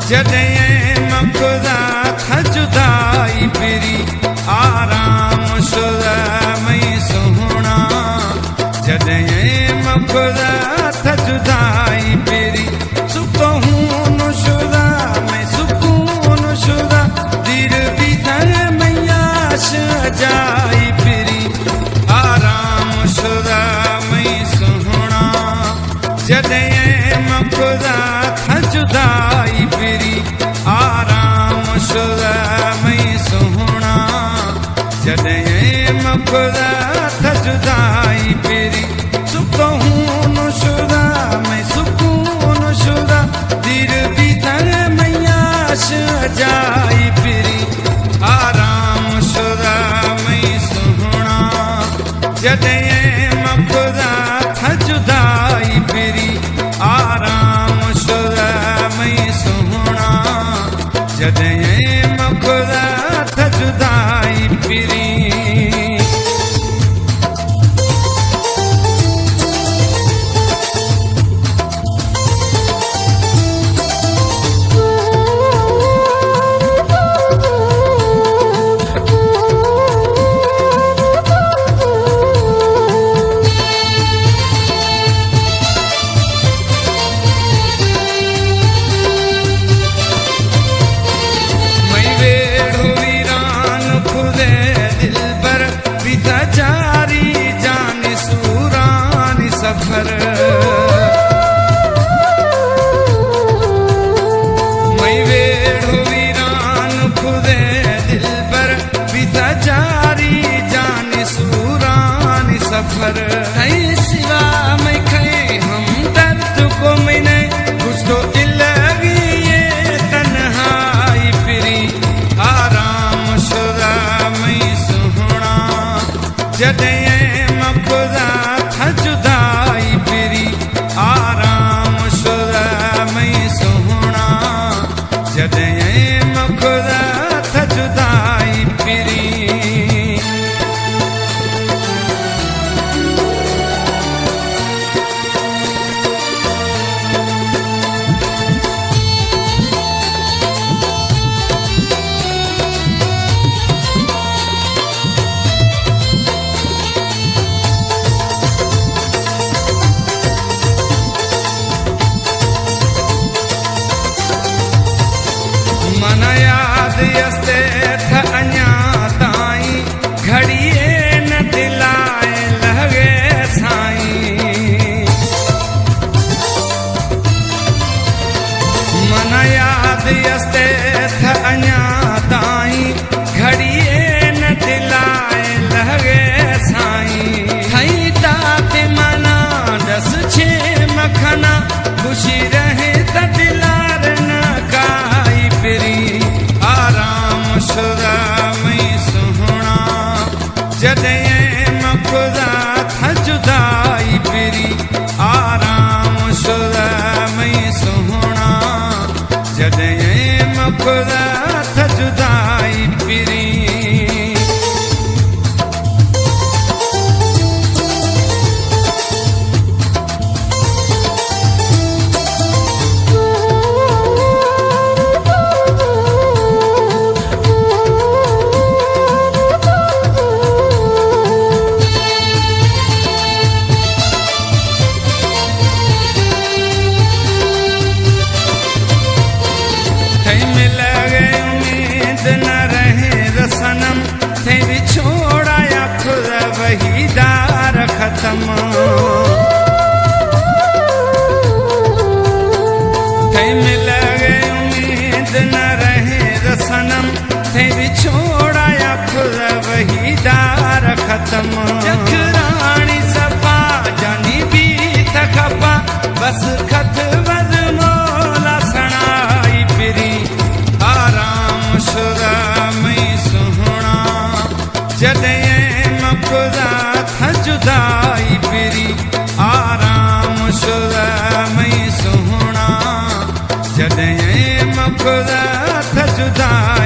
जॾहिं मखुदा था जुदाई फिरी आराम शुदा मई सुहिणा जॾहिं मखुदा था जुदाई फिरी सुकून शुदा में सुकून शुदा दिल भी थर मैयाश जाई फिरी आराम शुदा मई सुहिणा जॾहिं मखुदा था जुदाई फिरी आराम शुदा मई सुहिणा जॾहिं मखुदा था जुदाई फिरी सुकून शुदा में सुकून शुदा दिल भी थर मैयाश जाई फिरी आराम शुदा मई सुहिणा जॾहिं मखुदा था जुदाई फिरी आराम शुदा मई सुहिणा जॾहिं मखुदा था जुदाई फिरी जारी जानी सूरानी सफर मई वेड़ो वीरान खुदे दिल पर पिता जारी जानी सूरानी सफर है सिवा मैं खे हम दर्द को मैंने कुछ तो लगी ये तन्हाई फिरी आराम शुदा मई सुहिणा जॾहिं मखुदा था जुदाई फिरी आराम शुदा मई सुहिणा जॾहिं मखुदा था जुदाई फिरी मन याद यस्ते था अञा ताईं घड़िए न दिलाए लगे साईं मन याद यस्ते था अञा ताईं घड़िए न दिलाए लगे साईं थई तात मना दस छे मखना खुशी रहे त दिलार न काई फिरी आराम शुदा मई सुहिणा जॾहिं मखुदा था जुदाई फिरी आराम शुदा मई सुहिणा जॾहिं मखुदा था जुदाई फिरी न रहे रसनम थे बिछोड़ाया खुदा वही दार खत्म थे मिल गए उम्मीद न रहे रसनम थे बिछोड़ाया खुदा वही दार खत्म जखरानी सफा जानी भी तखपा बस खत वद मोला सणाई फिरी आराम शुदा मई सुहिणा जॾहिं मखुदा था जुदाई फिरी आराम शुदा मई सुहिणा जॾहिं मखुदा था जुदाई